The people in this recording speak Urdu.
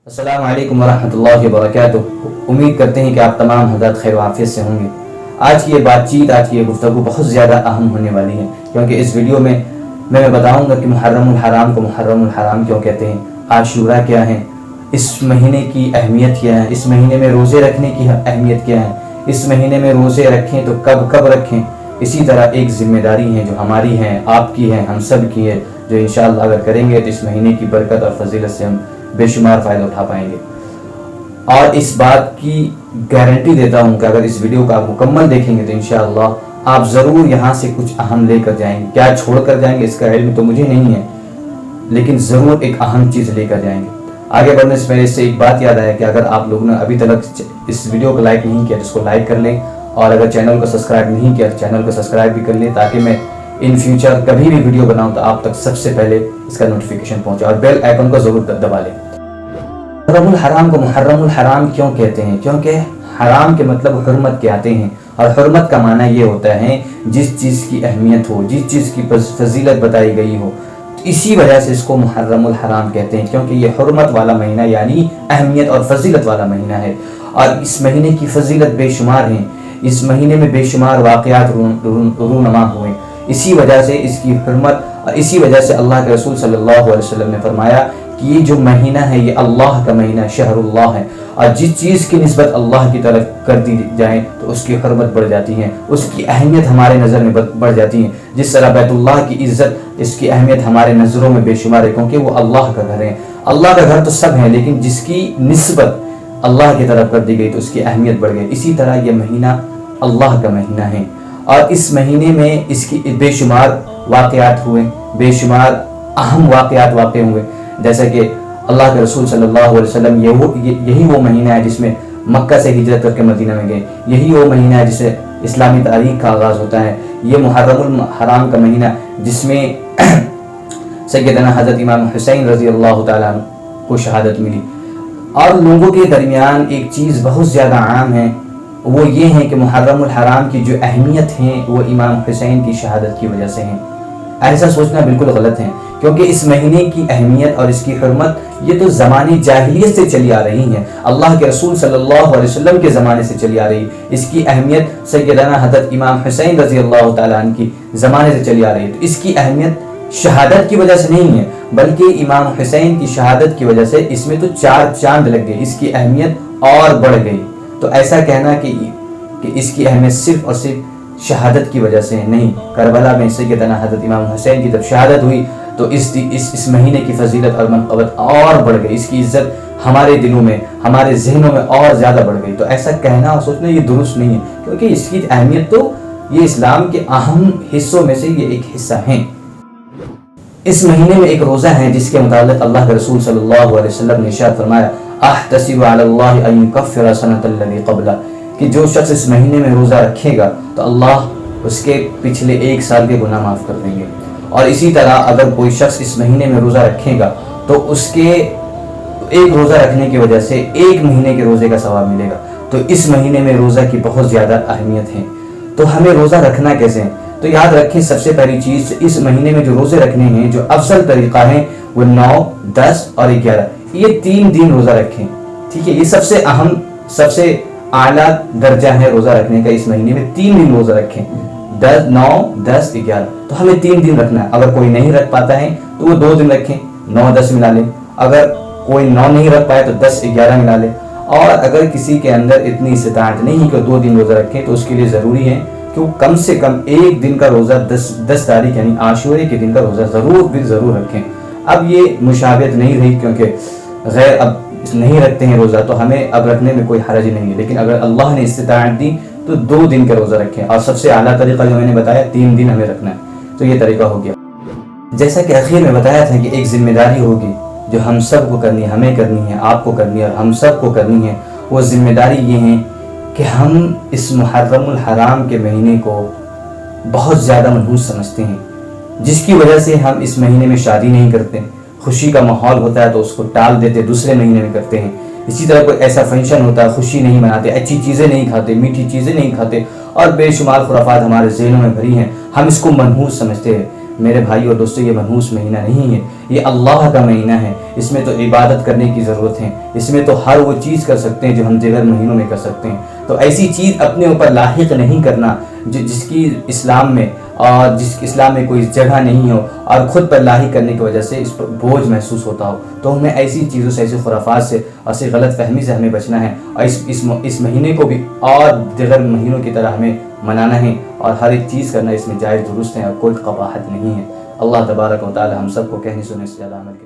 السلام علیکم ورحمۃ اللہ وبرکاتہ۔ امید کرتے ہیں کہ آپ تمام حضرات خیر و عافیت سے ہوں گے۔ آج کی یہ بات چیت، آج کی یہ گفتگو بہت زیادہ اہم ہونے والی ہے، کیونکہ اس ویڈیو میں میں بتاؤں گا کہ محرم الحرام کو محرم الحرام کیوں کہتے ہیں، عاشورہ کیا ہے، اس مہینے کی اہمیت کیا ہے، اس مہینے میں روزے رکھنے کی اہمیت کیا ہے، اس مہینے میں روزے رکھیں تو کب کب رکھیں۔ اسی طرح ایک ذمہ داری ہے جو ہماری ہے، آپ کی ہے، ہم سب کی ہے، جو انشاءاللہ اگر کریں گے تو اس مہینے کی برکت اور فضیلت سے ہم بے شمار فائدہ اٹھا پائیں گے۔ اور اس بات کی گارنٹی دیتا ہوں کہ اگر اس ویڈیو کو آپ مکمل دیکھیں گے تو انشاءاللہ آپ ضرور یہاں سے کچھ اہم لے کر جائیں گے۔ کیا چھوڑ کر جائیں گے اس کا علم تو مجھے نہیں ہے، لیکن ضرور ایک اہم چیز لے کر جائیں گے۔ آگے بڑھنے سے پہلے اس سے ایک بات یاد آیا کہ اگر آپ لوگوں نے ابھی تک اس ویڈیو کو لائک نہیں کیا تو اس کو لائک کر لیں، اور اگر چینل کو سبسکرائب نہیں کیا تو چینل کو سبسکرائب بھی کر لیں، تاکہ میں ان فیوچر کبھی بھی ویڈیو بناؤں تو آپ تک سب سے پہلے اس کا نوٹیفیکیشن پہنچے، اور بیل آئیکن کو ضرور دبا لیں۔ محرم الحرام کو محرم الحرام کیوں کہتے ہیں؟ کیونکہ حرام کے مطلب حرمت کے آتے ہیں، اور حرمت کا معنی یہ ہوتا ہے جس چیز کی اہمیت ہو، جس چیز کی فضیلت بتائی گئی ہو، اسی وجہ سے اس کو محرم الحرام کہتے ہیں، کیونکہ یہ حرمت والا مہینہ یعنی اہمیت اور فضیلت والا مہینہ ہے، اور اس مہینے کی فضیلت بے شمار ہیں۔ اس مہینے میں بے شمار واقعات رونما ہوئے، اسی وجہ سے اس کی حرمت، اور اسی وجہ سے اللہ کے رسول صلی اللہ علیہ وسلم نے فرمایا کہ یہ جو مہینہ ہے یہ اللہ کا مہینہ، شہر اللہ ہے، اور جس چیز کی نسبت اللہ کی طرف کر دی جائے تو اس کی حرمت بڑھ جاتی ہے، اس کی اہمیت ہمارے نظر میں بڑھ جاتی ہے۔ جس طرح بیت اللہ کی عزت، اس کی اہمیت ہمارے نظروں میں بے شمار ہے، کیونکہ وہ اللہ کا گھر ہے۔ اللہ کا گھر تو سب ہے، لیکن جس کی نسبت اللہ کی طرف کر دی گئی تو اس کی اہمیت بڑھ گئی۔ اسی طرح یہ مہینہ اللہ کا مہینہ ہے، اور اس مہینے میں اس کی بے شمار واقعات ہوئے، بے شمار اہم واقعات واقع ہوئے، جیسا کہ اللہ کے رسول صلی اللہ علیہ وسلم یہی وہ مہینہ ہے جس میں مکہ سے ہجرت کر کے مدینہ میں گئے، یہی وہ مہینہ ہے جس سے اسلامی تاریخ کا آغاز ہوتا ہے، یہ محرم الحرام کا مہینہ جس میں سیدنا حضرت امام حسین رضی اللہ تعالیٰ عنہ کو شہادت ملی۔ اور لوگوں کے درمیان ایک چیز بہت زیادہ عام ہے، وہ یہ ہے کہ محرم الحرام کی جو اہمیت ہیں وہ امام حسین کی شہادت کی وجہ سے ہیں۔ ایسا سوچنا بالکل غلط ہے، کیونکہ اس مہینے کی اہمیت اور اس کی حرمت یہ تو زمانے جاہلیت سے چلی آ رہی ہے، اللہ کے رسول صلی اللہ علیہ وسلم کے زمانے سے چلی آ رہی ہے۔ اس کی اہمیت سیدنا حضرت امام حسین رضی اللہ تعالیٰ عنہ کی زمانے سے چلی آ رہی ہے، تو اس کی اہمیت شہادت کی وجہ سے نہیں ہے، بلکہ امام حسین کی شہادت کی وجہ سے اس میں تو 4 چاند لگ گئے، اس کی اہمیت اور بڑھ گئی۔ تو ایسا کہنا کہ اس کی اہمیت صرف اور صرف شہادت کی وجہ سے نہیں، کربلا میں سیدنا حضرت امام حسین کی جب شہادت ہوئی تو اس مہینے کی فضیلت اور منقبت اور بڑھ گئی، اس کی عزت ہمارے دلوں میں، ہمارے ذہنوں میں اور زیادہ بڑھ گئی۔ تو ایسا کہنا اور سوچنا یہ درست نہیں ہے، کیونکہ اس کی اہمیت تو یہ اسلام کے اہم حصوں میں سے یہ ایک حصہ ہیں۔ اس مہینے میں ایک روزہ ہے جس کے متعلق اللہ کے رسول صلی اللہ علیہ وسلم نے ارشاد فرمایا، احتسب علی اللہ ان یکفر سنۃ الذی قبلہ، کہ جو شخص اس مہینے میں روزہ رکھے گا تو اللہ اس کے پچھلے 1 سال کے گناہ معاف کر دیں گے۔ اور اسی طرح اگر کوئی شخص اس مہینے میں روزہ رکھے گا تو اس کے ایک روزہ رکھنے کی وجہ سے 1 مہینے کے روزے کا ثواب ملے گا۔ تو اس مہینے میں روزہ کی بہت زیادہ اہمیت ہے۔ تو ہمیں روزہ رکھنا کیسے ہے؟ تو یاد رکھیں، سب سے پہلی چیز اس مہینے میں جو روزے رکھنے ہیں، جو افضل طریقہ ہے وہ 9، 10 اور 11، یہ 3 دن روزہ رکھیں، ٹھیک ہے؟ یہ سب سے اہم، سب سے اعلیٰ درجہ ہے روزہ رکھنے کا۔ اس مہینے میں 3 دن روزہ رکھیں، 9، 10، 11، تو ہمیں 3 دن رکھنا ہے۔ اگر کوئی نہیں رکھ پاتا ہے تو وہ 2 دن رکھیں، 9، 10 ملا لیں۔ اگر کوئی 9 نہیں رکھ پائے تو 10، 11 ملا لیں۔ اور اگر کسی کے اندر اتنی استطاعت نہیں کہ 2 دن روزہ رکھیں تو اس کے لیے ضروری ہے کہ وہ کم سے کم 1 دن کا روزہ 10 تاریخ یعنی عاشورے کے دن کا روزہ ضرور رکھیں۔ اب یہ مشابہت نہیں رہی، کیونکہ غیر اب نہیں رکھتے ہیں روزہ تو ہمیں اب رکھنے میں کوئی حرج نہیں ہے، لیکن اگر اللہ نے استطاعت دی تو 2 دن کا روزہ رکھیں، اور سب سے اعلیٰ طریقہ جو میں نے بتایا 3 دن ہمیں رکھنا ہے، تو یہ طریقہ ہو گیا۔ جیسا کہ اخیر میں بتایا تھا کہ ایک ذمہ داری ہوگی جو ہم سب کو کرنی ہے، ہمیں کرنی ہے، آپ کو کرنی ہے، اور ہم سب کو کرنی ہے۔ وہ ذمہ داری یہ ہے کہ ہم اس محرم الحرام کے مہینے کو بہت زیادہ منحوس سمجھتے ہیں، جس کی وجہ سے ہم اس مہینے میں شادی نہیں کرتے، خوشی کا ماحول ہوتا ہے تو اس کو ٹال دیتے، دوسرے مہینے میں کرتے ہیں۔ اسی طرح کوئی ایسا فنکشن ہوتا ہے، خوشی نہیں مناتے، اچھی چیزیں نہیں کھاتے، میٹھی چیزیں نہیں کھاتے، اور بے شمار خرافات ہمارے ذہنوں میں بھری ہیں، ہم اس کو منحوس سمجھتے ہیں۔ میرے بھائی اور دوستو، یہ منحوس مہینہ نہیں ہے، یہ اللہ کا مہینہ ہے۔ اس میں تو عبادت کرنے کی ضرورت ہے، اس میں تو ہر وہ چیز کر سکتے ہیں جو ہم دیگر مہینوں میں کر سکتے ہیں۔ تو ایسی چیز اپنے اوپر لاحق نہیں کرنا جس کی اسلام میں کوئی جگہ نہیں ہو، اور خود پر لاحق کرنے کی وجہ سے اس پر بوجھ محسوس ہوتا ہو۔ تو ہمیں ایسی چیزوں سے، ایسی خرافات سے، ایسی غلط فہمی سے ہمیں بچنا ہے، اور اس مہینے کو بھی اور دیگر مہینوں کی طرح ہمیں منانا ہے، اور ہر ایک چیز کرنا اس میں جائز درست ہے، اور کوئی قباحت نہیں ہے۔ اللہ تبارک و تعالی ہم سب کو کہنے سننے سے زیادہ عمل کی